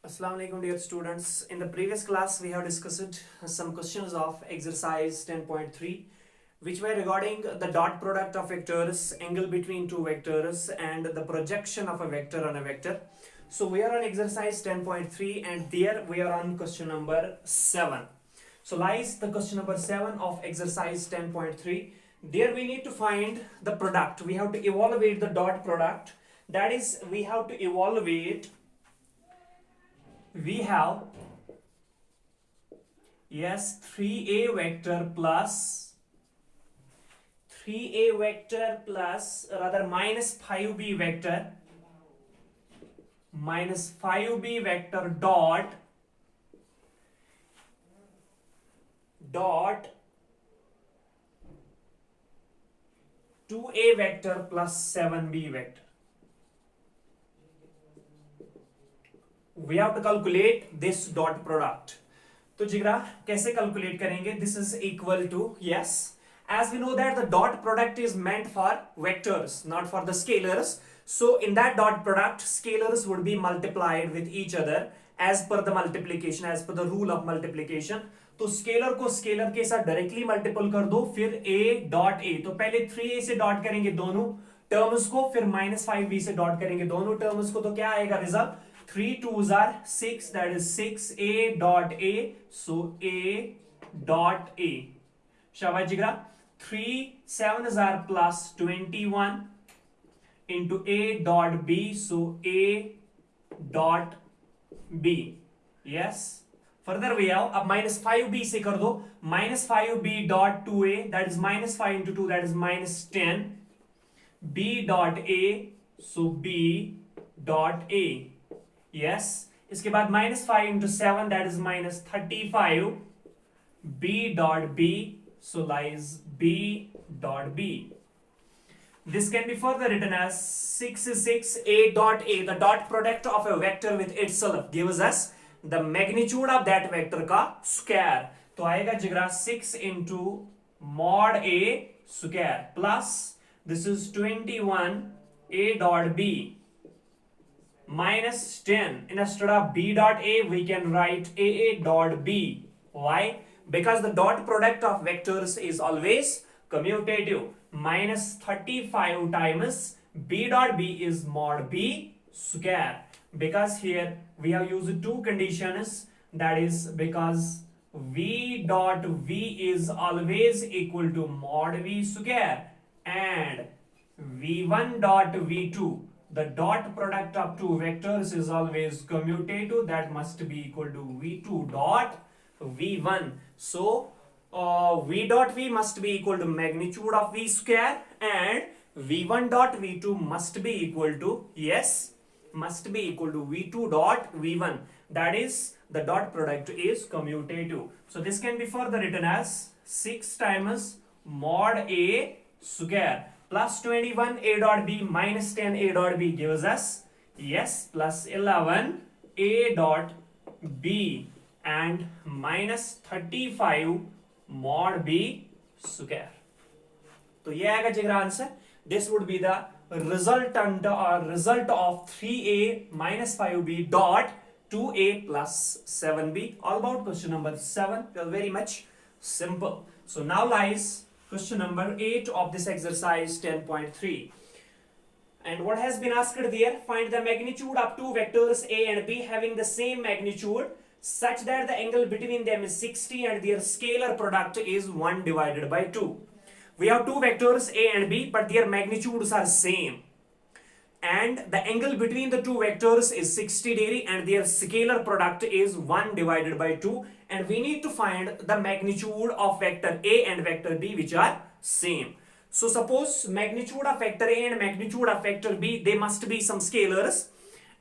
Assalamu alaikum dear students. In the previous class we have discussed some questions of exercise 10.3 which were regarding the dot product of vectors, angle between two vectors and the projection of a vector on a vector. So we are on exercise 10.3 and there we are on question number 7. So lies the question number 7 of exercise 10.3. There we need to find the product. We have to evaluate the dot product. That is, we have to evaluate we have 3a vector plus rather minus 5b vector dot 2a vector plus 7b vector. We have to calculate this dot product. तो जिगरा कैसे calculate करेंगे? This is equal to, yes, as we know that the dot product is meant for vectors, not for the scalars. So in that dot product, scalars would be multiplied with each other as per the multiplication, as per the rule of multiplication. तो scalar को scalar के साथ directly multiple कर दो, फिर a dot a, तो पहले 3a से डॉट करेंगे दोनों टर्म्स को, फिर माइनस 5b से डॉट करेंगे दोनों टर्म्स को, तो क्या आएगा result? 3 2s are 6, that is 6a dot a, so a dot a. Shabash jigra. 3 7s are plus 21 into a dot b, so a dot b. Yes. Further we have अब minus 5b से कर दो, minus 5b dot 2a, that is minus 5 into 2, that is minus 10, b dot a, so b dot a. Yes. इसके बाद minus 5 into 7, that is minus 35, b dot b, so lies b dot b. This can be further written as 6 is 6, a dot a, the dot product of a vector with itself gives us the magnitude of that vector का square. तो आएगा जिगरा 6 into mod a square plus this is 21 a dot b minus 10. Instead of b dot a we can write a dot b. Why? Because the dot product of vectors is always commutative. Minus 35 times b dot b is mod b square. Because here we have used two conditions, that is because v dot v is always equal to mod v square and v1 dot v2, the dot product of two vectors is always commutative, that must be equal to v2 dot v1. So v dot v must be equal to magnitude of v square and v1 dot v2 must be equal to, yes, must be equal to v2 dot v1, that is the dot product is commutative. So this can be further written as 6 times mod a square plus 21 a dot b minus 10 a dot b gives us, yes, plus 11 a dot b and minus 35 mod b square. तो ये आएगा जिगरा answer. This would be the resultant or result of 3a minus 5b dot 2a plus 7b. All about question number 7. Well, very much simple. So now lies question number 8 of this exercise 10.3. And what has been asked there? Find the magnitude of two vectors a and b having the same magnitude such that the angle between them is 60 and their scalar product is 1 divided by 2. We have two vectors a and b, but their magnitudes are same. And the angle between the two vectors is 60 degree and their scalar product is 1 divided by 2. And we need to find the magnitude of vector a and vector b which are same. So suppose magnitude of vector a and magnitude of vector b, they must be some scalars.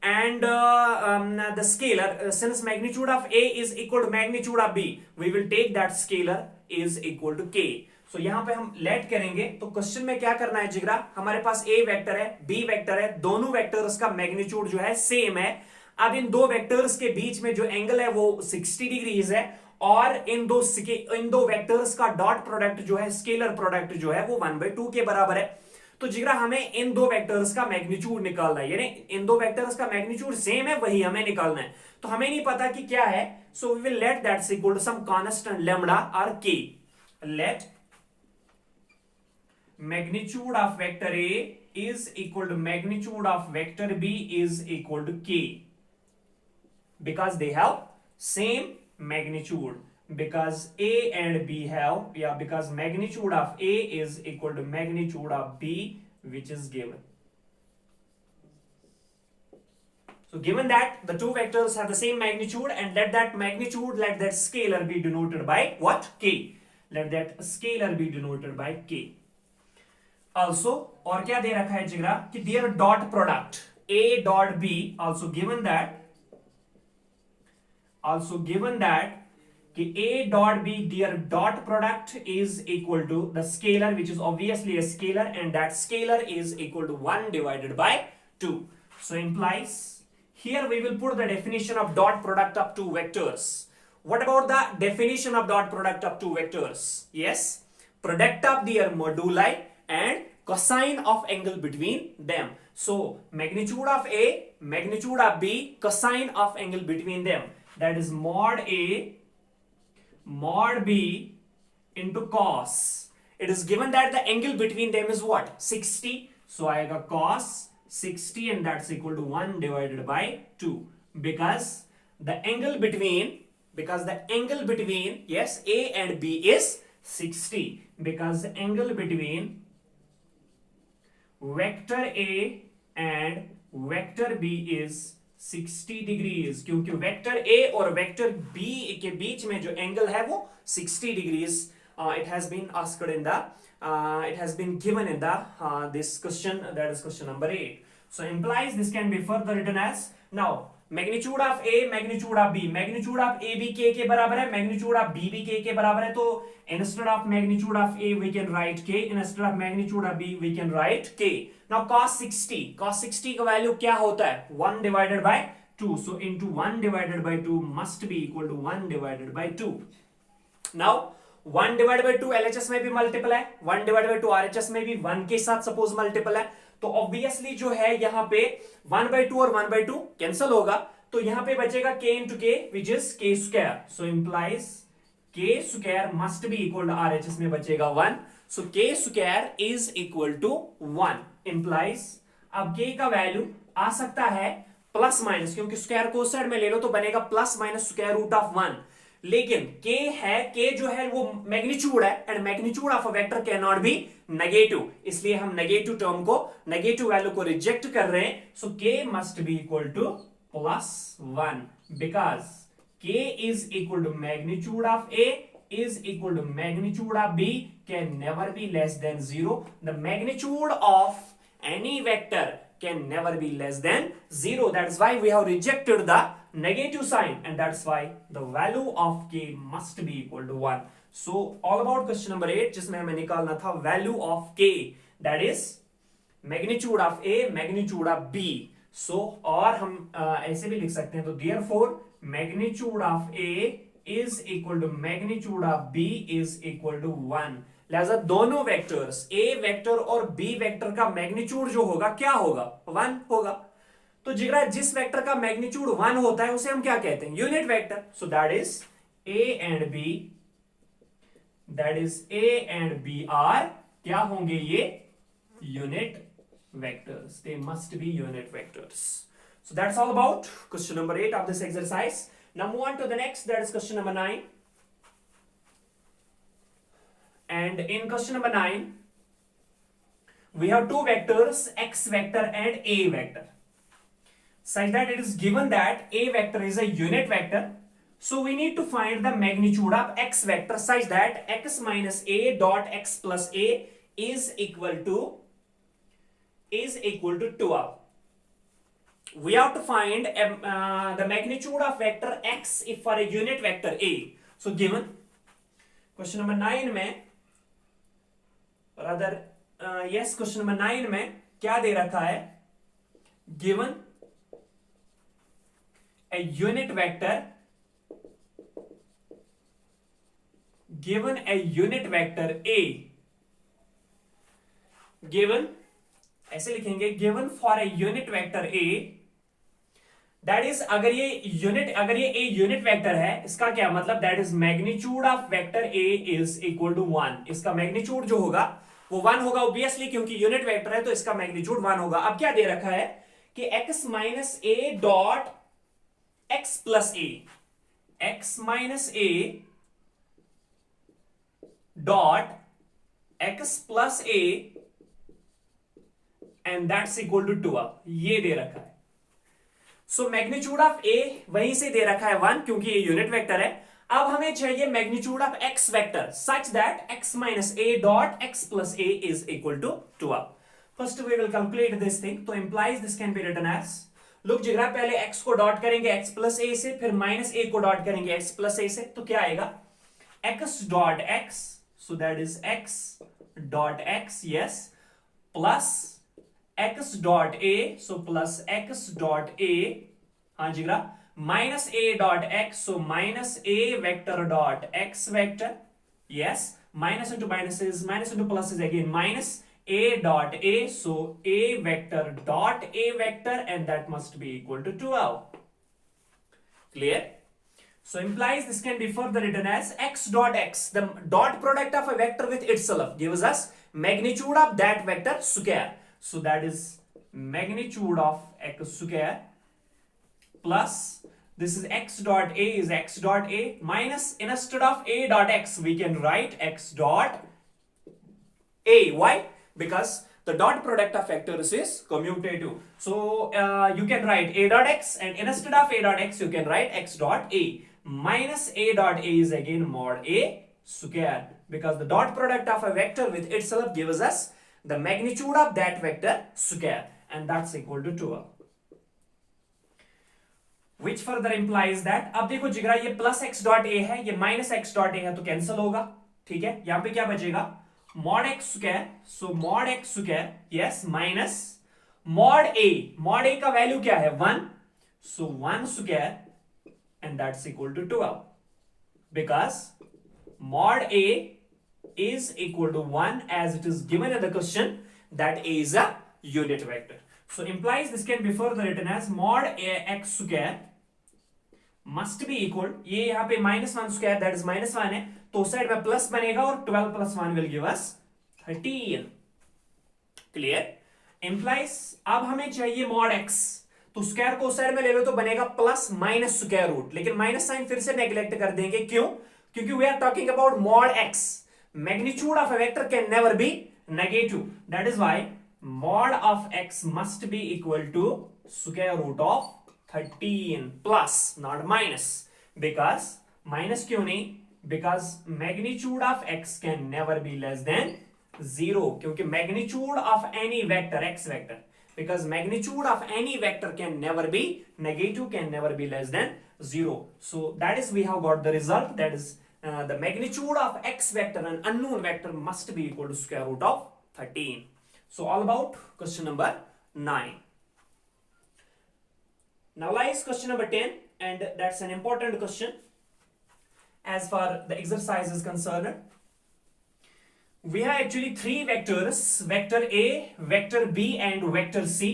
And the scalar, since magnitude of a is equal to magnitude of b, we will take that scalar is equal to k. So यहाँ पे हम late करेंगे. तो question में क्या करना है जिगरा? हमारे पास a वेक्टर है, b वेक्टर है, दोनों वेक्टर्स का मैग्नीट्यूड जो है सेम है. अब इन दो वेक्टर्स के बीच में जो एंगल है वो 60 डिग्रीज है और इन दो वेक्टर्स का डॉट प्रोडक्ट जो है, स्केलर प्रोडक्ट जो है वो 1/2 के बराबर है. तो जिगरा हमें इन दो वेक्टर्स का मैग्नीट्यूड निकालना है, यानी इन दो वेक्टर्स का मैग्नीट्यूड सेम है, वही हमें निकालना है। तो हमें नहीं पता कि क्या है, so we will let that equal to some constant lambda और k. Let magnitude of vector A is equal to magnitude of vector B is equal to K, because they have same magnitude, because A and B have, because magnitude of A is equal to magnitude of B, which is given. So given that the two vectors have the same magnitude, and let that magnitude, let that scalar be denoted by what? K. Let that scalar be denoted by K. Also, और क्या दे रखा है जिगरा कि their dot product A dot B, also given that कि A dot B, their dot product is equal to the scalar, which is obviously a scalar, and that scalar is equal to 1 divided by 2. So implies, here we will put the definition of dot product of two vectors. What about the definition of dot product of two vectors? Yes, product of their moduli and cosine of angle between them. So magnitude of A, magnitude of B, cosine of angle between them, that is mod A mod B into cos. It is given that the angle between them is what? 60. So आएगा cos 60, and that's equal to 1 divided by 2, because the angle between, yes, A and B is 60, because the angle between vector a and vector b is 60 degrees, क्योंकि vector a और vector B के बीच में जो angle है वो 60 degrees. It has been asked in the it has been given in the this question, that is question number 8. So implies this can be further written as, now magnitude of A, magnitude of B, magnitude of A भी के बराबर है, magnitude of B भी के बराबर है. तो instead of magnitude of A we can write K, instead of magnitude of B we can write K. Now cos 60 का वैल्यू क्या होता है? 1 divided by 2. So into 1 divided by 2 must be equal to 1 divided by 2. Now 1 divided by 2 LHS में भी multiple है, 1 divided by 2 RHS में भी 1 के साथ सपोज मल्टीपल है. तो ऑब्वियसली जो है यहां पे 1/2 और 1/2 कैंसिल होगा, तो यहां पे बचेगा k into k which is k square. So implies k square must be equal to RHS में बचेगा 1. So k square is equal to 1. Implies अब k का वैल्यू आ सकता है प्लस माइनस, क्योंकि स्क्वायर को साइड में ले लो तो बनेगा plus minus square root of 1. लेकिन k है, k जो है वो मैग्नीट्यूड है, and magnitude of a vector can not be negative, इसलिए हम नेगेटिव टर्म को, नेगेटिव वैल्यू को रिजेक्ट कर रहे हैं. So k must be equal to +1, because k is equal to magnitude of a is equal to magnitude of b can never be less than 0. The magnitude of any vector can never be less than 0. That is why we have rejected the negative sign, and that's why the value of k must be equal to 1. So all about question number 8, जिसमें हमें निकालना था value of k, that is magnitude of a, magnitude of b. So और हम ऐसे भी लिख सकते हैं, तो therefore magnitude of a is equal to magnitude of b is equal to 1. लिहाजा दोनों वेक्टर्स a वेक्टर और b वेक्टर का मैग्नीट्यूड जो होगा क्या होगा? 1 होगा. तो जिगरा जिस वेक्टर का मैग्नीट्यूड 1 होता है उसे हम क्या कहते हैं? Unit vector. So that is a and b, that is a and b are क्या होंगे? ये unit vectors. They must be unit vectors. So that's all about question number 8 of this exercise. Now move on to the next, that is question number 9. And in question number 9, we have two vectors, x vector and a vector, such that it is given that a vector is a unit vector. So we need to find the magnitude of x vector such that x minus a dot x plus a is equal to 12. We have to find the magnitude of vector x if for a unit vector a. So given question number 9 में, rather yes, question number 9 में क्या दे रखा है? Given a unit vector, given a unit vector a, given ऐसे लिखेंगे given for a unit vector a, that is अगर ये a unit vector है, इसका क्या मतलब, that is magnitude of vector a is equal to 1। इसका मैग्नीट्यूड जो होगा वो 1 होगा ऑब्वियसली, क्योंकि यूनिट वेक्टर है तो इसका मैग्नीट्यूड 1 होगा। अब क्या दे रखा है कि x minus A dot x plus a, x minus A dot x plus a and that's equal to 2, ये दे रखा है। सो मैग्नीट्यूड ऑफ ए वहीं से दे रखा है 1, क्योंकि ये यूनिट वेक्टर है। अब हमें चाहिए magnitude of x vector such that x minus A dot x plus A is equal to 2। First we will calculate this thing, तो implies this can be written as, look जिगरा, पहले x co dot करेंगे x plus ए से, फिर minus ए co dot करेंगे x plus ए से, तो क्या आएगा x dot x, so that is x dot x, yes, plus x dot a, so plus x dot a, हाँ जिगरा, minus a dot x, so minus a vector dot x vector, yes, minus into minus is minus into plus is again minus a dot a, so a vector dot a vector, and that must be equal to 12. Clear? So implies this can be further written as x dot x, the dot product of a vector with itself gives us magnitude of that vector square. So that is magnitude of x square plus this is x dot a is x dot a minus, instead of a dot x we can write x dot a. Why? Because the dot product of vectors is commutative, so you can write a dot x, and instead of a dot x you can write x dot a minus a dot a is again mod a square, because the dot product of a vector with itself gives us the magnitude of that vector square, and that's equal to 12, which further implies that, अब देखो जिगरा, ये plus x dot a है, ये minus x dot a है, तो cancel होगा, ठीक है। यहां पे क्या बचेगा, mod x square, so mod x square, yes, minus mod a का वैल्यू क्या है 1, so 1 square, and that's equal to 12, because mod a is equal to 1 as it is given in the question that a is a unit vector. So implies this can be further written as mod a x square must be equal, ये यहां पे minus 1 square that is minus 1 है, तो उस side में plus बनेगा और 12 plus 1 will give us 13। Clear? Implies अब हमें चाहिए मॉड x, तो स्क्वायर को उस साइड में ले लो तो बनेगा प्लस माइनस स्क्वायर रूट, लेकिन माइनस साइन फिर से नेग्लेक्ट कर देंगे, क्यों? क्योंकि we are talking about mod x, magnitude of a vector can never be negative, that is why mod of x must be equal to square root of 13 plus not minus, because minus क्यों नहीं, because magnitude of x can never be less than 0, क्योंकि magnitude of any vector x vector, because magnitude of any vector can never be negative, can never be less than 0. So that is we have got the result, that is the magnitude of x vector, an unknown vector, must be equal to square root of 13. So all about question number 9. Now lies question number 10, and that's an important question as far the exercise is concerned. We have actually three vectors, vector A, vector B and vector C,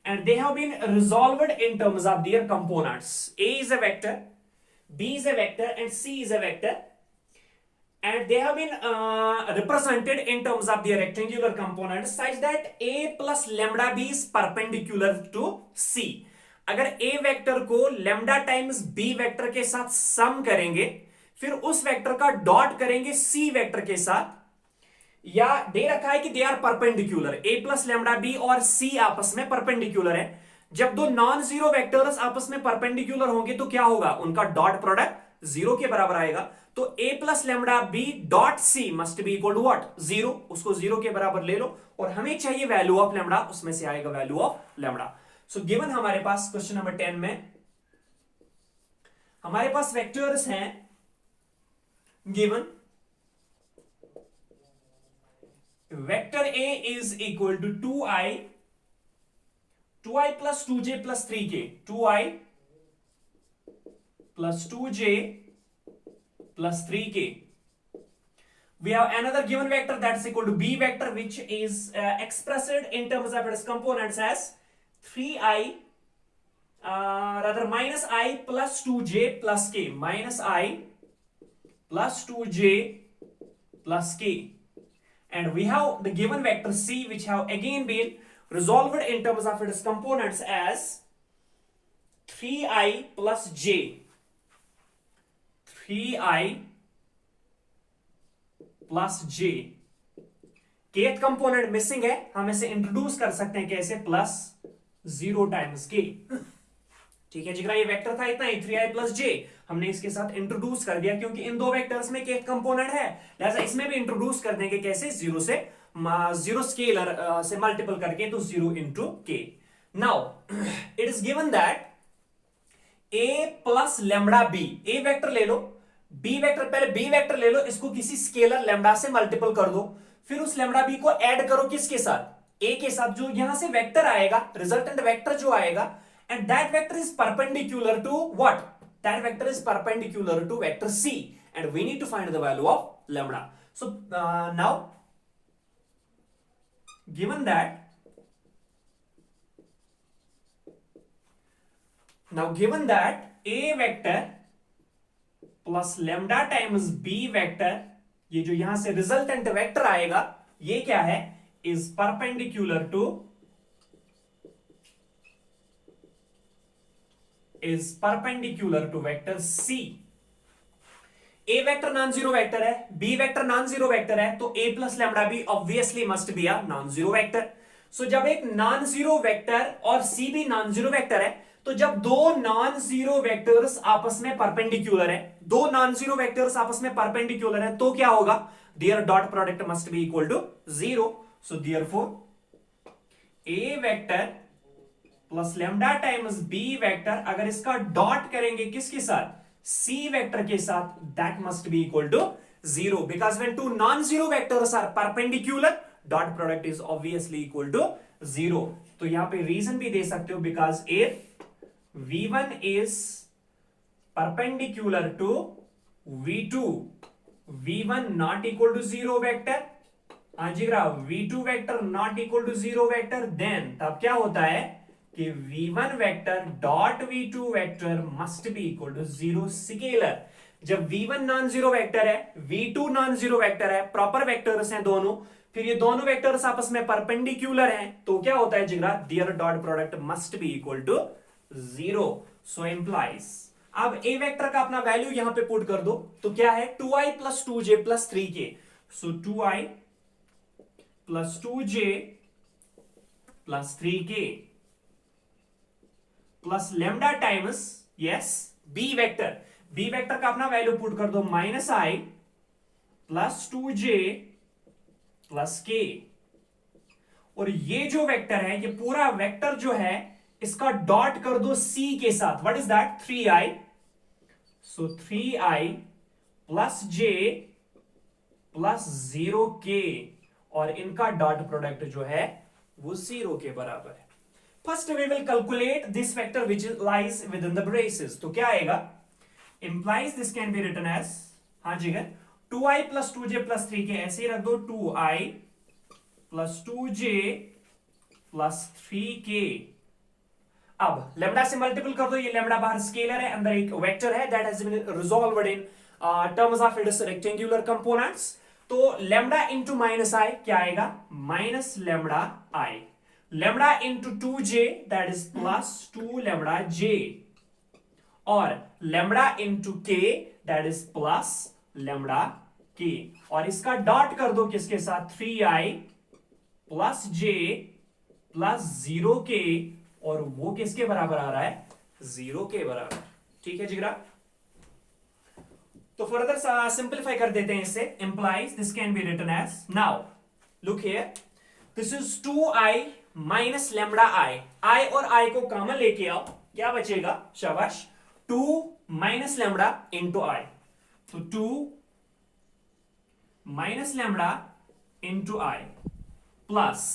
and they have been resolved in terms of their components. A is a vector, B is a vector and C is a vector, and they have been represented in terms of their rectangular components such that A plus lambda B is perpendicular to C. अगर a vector को lambda times b vector के साथ सम करेंगे, फिर उस vector का dot करेंगे c vector के साथ, या दे रखा है कि they are perpendicular, a plus lambda b और c आपस में परपेंडिकुलर है। जब दो नॉन जीरो वेक्टर्स आपस में परपेंडिकुलर होंगे तो क्या होगा, उनका डॉट प्रोडक्ट जीरो के बराबर आएगा। तो a plus lambda b dot c must be equal to what, zero, उसको जीरो के बराबर ले लो, और हमें चाहिए वैल्यू ऑफ लैम्डा, उसमें से आएगा value of lambda. So given हमारे पास क्वेश्चन नंबर 10 में हमारे पास वेक्टर्स हैं given, vector A is equal to 2i plus 2j plus 3k, 2i plus 2j plus 3k, we have another given vector that's equal to b vector, which is expressed in terms of its components as 3i rather minus I plus 2j plus k, minus I plus 2j plus k. And we have the given vector c, which have again been resolved in terms of its components as 3i plus j, 3i plus J. Kth component missing है, हम इसे introduce कर सकते हैं कैसे, plus 0 times के. ठीक है जिगरा, ये वेक्टर था इतना ही 3i प्लस जे, हमने इसके साथ इंट्रोड्यूस कर दिया क्योंकि इन दो वेक्टर्स में केथ कंपोनेंट है, लिहाजा इसमें भी इंट्रोड्यूस कर देंगे कैसे, जीरो स्केलर से मल्टीपल करके, तो 0 into k. Now it is given that a plus lambda b, a vector ले लो, बी वेक्टर, पहले बी वेक्टर ले लो, इसको किसी स्केलर लेमडा से मल्टीपल कर दो, फिर उस लेमडा बी को ऐड करो किसके साथ, ए के साथ, जो यहां से वेक्टर आएगा, रिजल्टेंट वेक्टर जो आएगा, and that vector is perpendicular to what, that vector is perpendicular to vector c, and we need to find the value of lambda. So now given that, a vector plus lambda times b vector, ये जो यहां से resultant vector आएगा, ये क्या है, is perpendicular to vector C. A vector non zero vector है, B vector non zero vector है, तो A plus lambda B obviously must be a non zero vector. So जब एक नॉन जीरो वेक्टर और सी भी नॉन जीरो वेक्टर है, तो जब दो नॉन जीरो वेक्टर्स आपस में परपेंडिकुलर है, दो नॉन जीरो वेक्टर्स आपस में परपेंडिकुलर है, तो क्या होगा, their dot product must be equal to 0. So therefore a vector plus lambda times b vector, अगर इसका डॉट करेंगे किसके साथ, सी वेक्टर के साथ, that must be equal to 0, because when two non zero vectors are perpendicular, dot product is obviously equal to 0. तो यहां पे रीजन भी दे सकते हो, because if V1 is perpendicular to V2, V1 not equal to 0 vector, हाँ जी ग्राफ, V2 vector not equal to 0 वेक्टर, then तब क्या होता है कि V1 vector dot V2 vector must be equal to 0 scalar. जब V1 नॉन जीरो वेक्टर है, V2 नॉन जीरो वेक्टर है, प्रॉपर वेक्टर्स हैं दोनों, फिर ये दोनों वेक्टर्स आपस में परपेंडिकुलर हैं, तो क्या होता है जिगरा, their dot product must be equal to 0. So implies, अब ए वेक्टर का अपना वैल्यू यहां पे पुट कर दो, तो क्या है, 2i plus 2j plus 3k. So 2i plus 2j plus 3k plus lambda times, yes, b vector, b vector का अपना वैल्यू पुट कर दो, minus i plus 2j plus k. और ये जो वेक्टर है, ये पूरा वेक्टर जो है, इसका डॉट कर दो C के साथ, what is that, 3i. So 3i plus j plus 0k, और इनका डॉट प्रोडक्ट जो है वो 0 के बराबर है. First we will calculate this vector which lies within the braces. तो क्या आएगा, implies this can be written as, हाँ जी, 2i plus 2j plus 3k, ऐसे ही रख दो, 2i plus 2j plus 3k. अब लेमडा से मल्टीपल कर दो, ये लेमडा बाहर स्केलर है, अंदर एक वेक्टर है, that has been resolved in terms of its rectangular components. तो लेमडा इंटू माइनस आई क्या आएगा, minus lambda i, lambda into 2j that is plus 2 lambda j, और lambda into k that is plus lambda k, और इसका dot कर दो किसके साथ, 3i plus j plus 0k, और वो किसके बराबर आ रहा है, 0 के बराबर. ठीक है जिगरा, तो फर्दर सिंपलीफाई कर देते हैं इसे. Implies this can be written as, now look here, this is 2i minus lambda I, I और आई को कॉमन लेके आओ, क्या बचेगा, शाबाश, 2 माइनस लेमडा इंटू आई, तो 2 minus lambda into I plus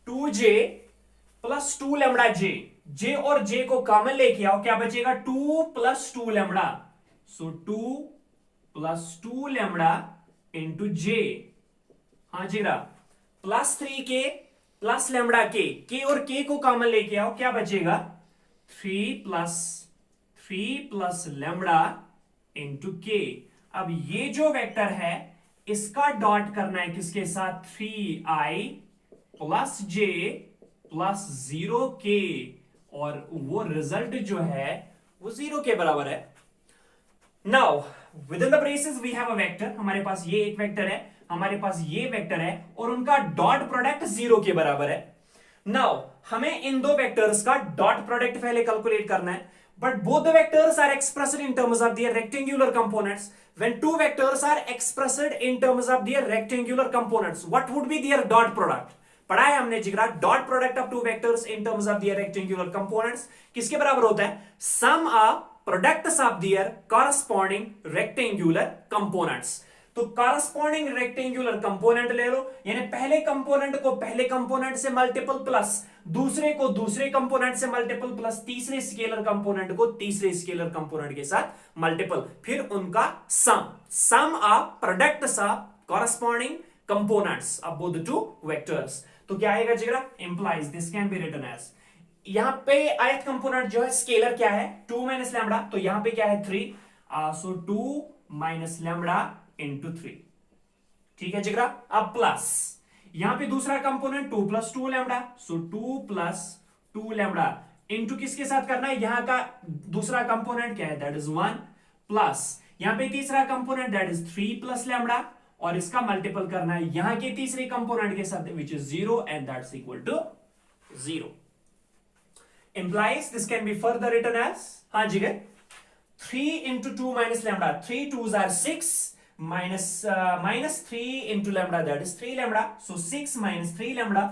2j plus 2 lambda j और j को कॉमन लेके आओ, क्या बचेगा, 2 प्लस 2 लेमडा, सो 2 प्लस 2 लेमडा इंटू जे, हाँ जी रा, प्लस 3k प्लस लेमडा के और के को कॉमन लेके आओ, क्या बचेगा 3 प्लस लेमडा इंटू के। अब ये जो वेक्टर है इसका डॉट करना है किसके साथ, 3i प्लस जे प्लस 0k, और वो रिजल्ट जो है वो 0 के बराबर है। Now within the braces we have a vector, हमारे पास ये एक वेक्टर है, हमारे पास ये वेक्टर है, और उनका डॉट प्रोडक्ट 0 के बराबर है। नाउ हमें इन दो वेक्टर्स का डॉट प्रोडक्ट पहले कैलकुलेट करना है, but both the vectors are expressed in terms of their rectangular components. When two vectors are expressed in terms of their rectangular components, what would be their dot product? पढ़ा है हमने जिगरा, dot product of two vectors in terms of their rectangular components किसके बराबर होता है, sum of products of their corresponding rectangular components. तो corresponding rectangular component ले लो, यानी पहले कंपोनेंट को पहले कंपोनेंट से मल्टीपल प्लस, दूसरे को दूसरे कंपोनेंट से मल्टीपल प्लस, तीसरे स्केलर कंपोनेंट को तीसरे स्केलर कंपोनेंट के साथ मल्टीपल, फिर उनका sum of products of corresponding components of both the two vectors. तो क्या आएगा जिगरा, implies this can be written as, यहां पे ith कंपोनेंट जो है स्केलर क्या है 2 माइनस लैम्बडा, तो यहां पे क्या है 3, सो 2 माइनस लैम्बडा इंटू 3, ठीक है जिगरा। अब प्लस यहां पे दूसरा कंपोनेंट 2 प्लस 2 लैम्बडा, सो 2 प्लस 2 लैम्बडा इंटू किसके साथ करना है, यहां का दूसरा कंपोनेंट क्या है दैट इज 1, प्लस यहां पे तीसरा component that is 3 plus lambda, और इसका मल्टीपल करना है यहां के तीसरे कंपोनेंट के साथ which is 0 and that's equal to 0। implies this can be further written as, हाँ जी गए, 3 into 2 minus lambda, 3 2s are 6, minus 3 into lambda, that is 3 lambda, so 6 minus 3 lambda,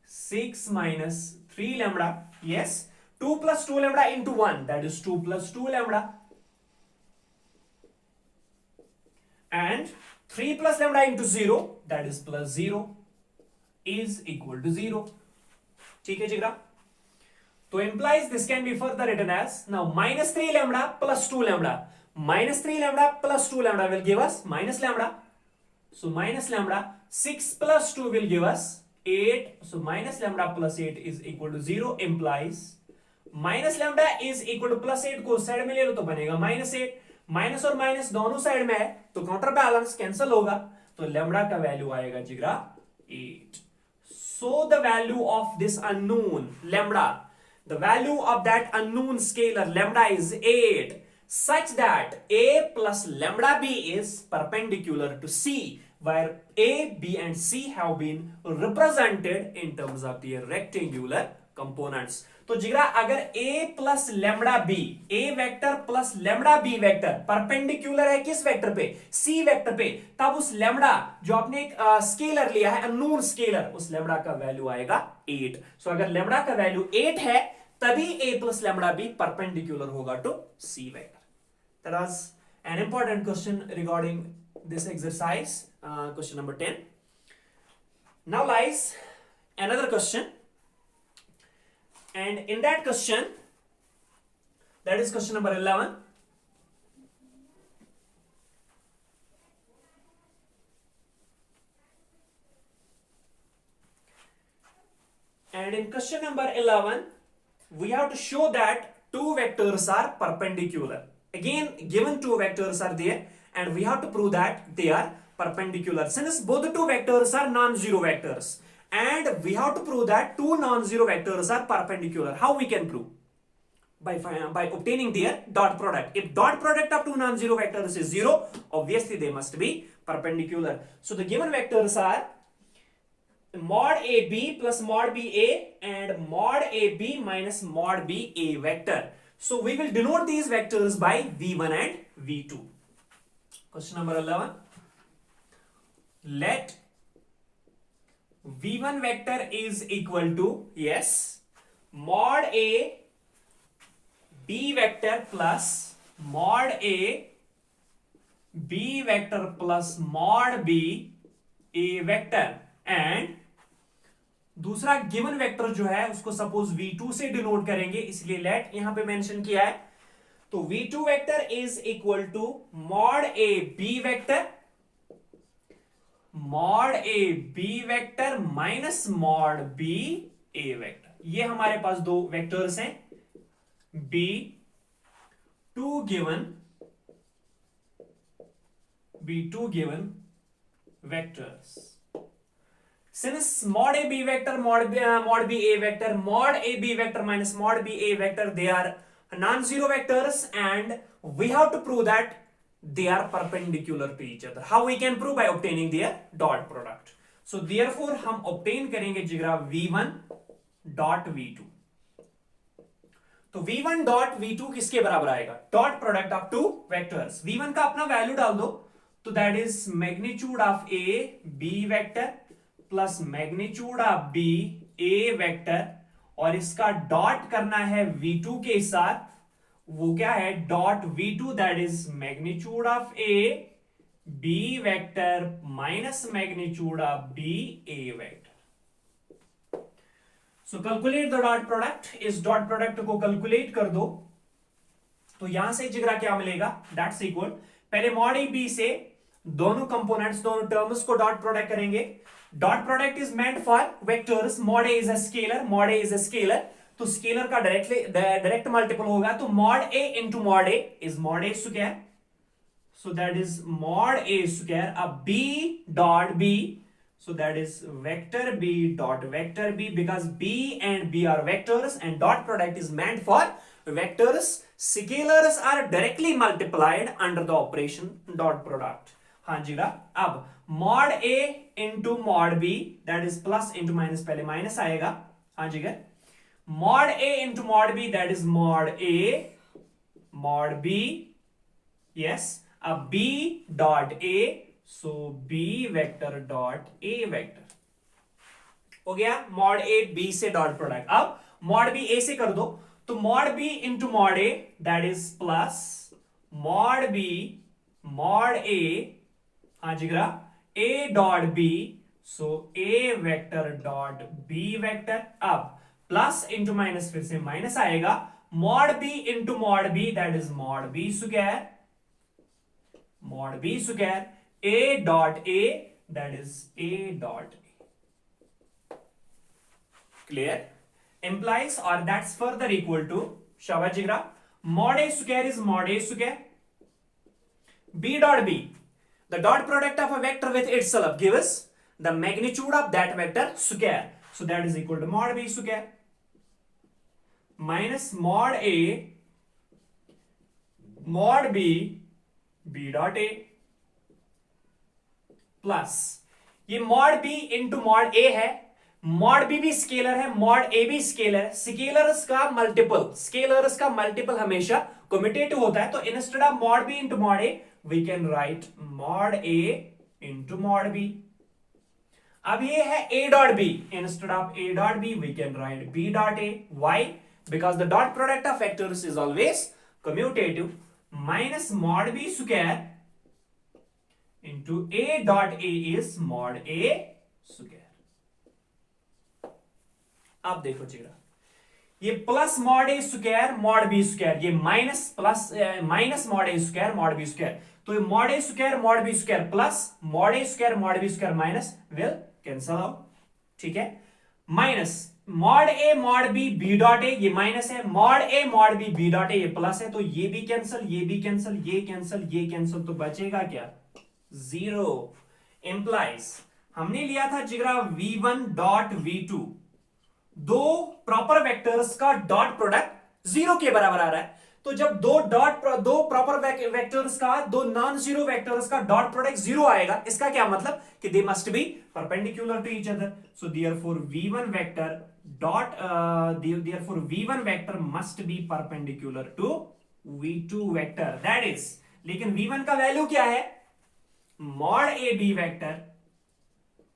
6 minus 3 lambda, yes, 2 plus 2 lambda into 1, that is 2 plus 2 lambda, and 3 plus lambda into 0, that is plus 0, is equal to 0, ठीक है जिगरा। तो implies this can be further written as, now minus 3 lambda plus 2 lambda, minus 3 lambda plus 2 lambda will give us minus lambda, so minus lambda, 6 plus 2 will give us 8, so minus lambda plus 8 is equal to 0, implies minus lambda is equal to plus 8 को side में ले लो तो बनेगा minus 8, minus और minus दोनों side में है तो काउंटर बैलेंस कैंसिल होगा, तो लैम्बडा का वैल्यू आएगा जिगरा 8। So the value of this unknown lambda, the value of that unknown scalar lambda is 8, such that a plus lambda b is perpendicular to c, where a, b and c have been represented in terms of their rectangular components. तो जिगरा अगर a plus lambda b, a vector plus lambda b vector perpendicular है किस vector पे, c vector पे, तब उस lambda जो आपने एक स्केलर लिया है अननोन स्केलर, उस लैम्बडा का वैल्यू आएगा 8। सो अगर लैम्बडा का वैल्यू 8 है तभी a plus lambda b perpendicular होगा to c vector. That was an important question regarding this exercise, question number 10। Now lies another question, and in that question, that is question number 11, and in question number 11 we have to show that two vectors are perpendicular. Again given two vectors are there and we have to prove that they are perpendicular, since both the two vectors are non-zero vectors, and we have to prove that two non-zero vectors are perpendicular. How we can prove? By obtaining their dot product. If dot product of two non-zero vectors is 0, obviously they must be perpendicular. So the given vectors are mod AB plus mod BA and mod AB minus mod BA vector. So we will denote these vectors by V1 and V2. Question number 11. Let V1 vector is equal to, yes, mod A B vector plus mod A B vector plus mod B A vector, and दूसरा given vector जो है उसको suppose V2 से denote करेंगे, इसलिए late यहां पे mention किया है। तो v2 vector is equal to mod a b vector, mod a b vector minus mod b a vector. ये हमारे पास दो वेक्टर्स हैं, be two given vectors. Since mod a b vector mod b a vector mod a b vector minus mod b a vector, they are non-zero vectors and we have to prove that they are perpendicular to each other. How we can prove? By obtaining their dot product. So therefore हम obtain करेंगे जिगरा v1 dot v2। तो v1 dot v2 किसके बराबर आएगा? Dot product of two vectors. v1 का अपना वैल्यू डाल दो, तो that is magnitude of a b vector plus magnitude of b a vector, और इसका डॉट करना है v2 के साथ। वो क्या है? Dot v2 that is magnitude of a b vector minus magnitude of b a vector. So calculate the dot product. इस डॉट प्रोडक्ट को कैलकुलेट कर दो, तो यहां से जिगरा क्या मिलेगा? दैट्स इक्वल, पहले मॉड ए बी से दोनों कंपोनेंट्स, दोनों टर्म्स को डॉट प्रोडक्ट करेंगे। Dot product is meant for vectors. Mod A is a scalar, mod A is a scalar, तो स्केलर का डायरेक्ट मल्टीपल होगा, तो mod A into mod A is mod A square, so that is mod A square. अब B dot B, so that is vector b dot vector b, because b and b are vectors and dot product is meant for vectors. Scalars are directly multiplied under the operation dot product. हाँ जी रा, अब mod a into mod b, that is plus into minus, पहले minus आएगा। हाँ जी गा, mod a into mod b, that is mod a mod b, yes। अब b dot a, so b vector dot a vector हो गया। Mod a b से dot product. अब mod b a से कर दो, तो mod b into mod a, that is plus mod b mod a, हाँ जिगरा, a dot b, so a vector dot b vector. अब प्लस इंटू माइनस, फिर से माइनस आएगा, mod b into mod b, that is mod b square, mod b square, a dot a, that is a dot a, clear? Implies, or that's further equal to, शाबाश जिगरा, mod a square is mod a square, b dot b, the dot product of a vector with itself gives the magnitude of that vector square, so that is equal to mod b square minus mod a mod b b dot a plus ये mod b into mod ए है, mod B भी scalar है, mod ए भी scalar है। Scalars का multiple हमेशा commutative होता है, तो instead of mod b into mod a we can write mod A into mod b. अब ये है a dot b, instead of a dot b we can write b dot a। Why? Because the dot product of vectors is always commutative, minus mod b square into a dot a is mod a square। अब देखो जिगरा, ये plus mod ए square mod b square, ये minus plus minus mod ए square mod b square, तो ये mod A square mod b square plus mod A square mod b square minus will cancel out, ठीक है। Minus mod a mod b b dot a, ये minus है, mod a mod b b dot a, ये plus है, तो ये भी cancel, ये भी कैंसल, ये कैंसल, ये कैंसल, तो बचेगा क्या? 0। इंप्लाइज, हमने लिया था जिगरा v1 डॉट v2, दो प्रॉपर वेक्टर्स का डॉट प्रोडक्ट 0 के बराबर आ रहा है, तो जब दो प्रॉपर वेक्टर्स का, दो नॉन जीरो वेक्टर्स का डॉट प्रोडक्ट 0 आएगा, इसका क्या मतलब कि they must be perpendicular to each other. So therefore v1 vector dot therefore v1 vector must be perpendicular to v2 vector, that is. लेकिन v1 का वैल्यू क्या है? Mod a b vector,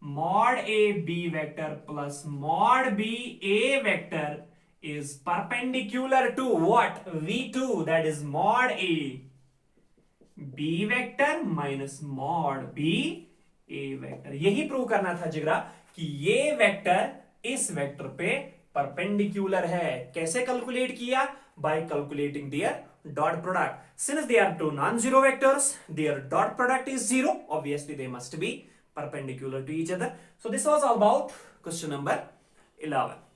mod a b vector plus mod b a vector is perpendicular to what? v2, that is mod a b vector minus mod b a vector। यही prove करना था जिगरा कि ये vector इस vector पे perpendicular है। कैसे कैलकुलेट किया? by calculating their dot product. Since they are two non-zero vectors, their dot product is 0. Obviously, they must be perpendicular to each other. So this was all about question number 11.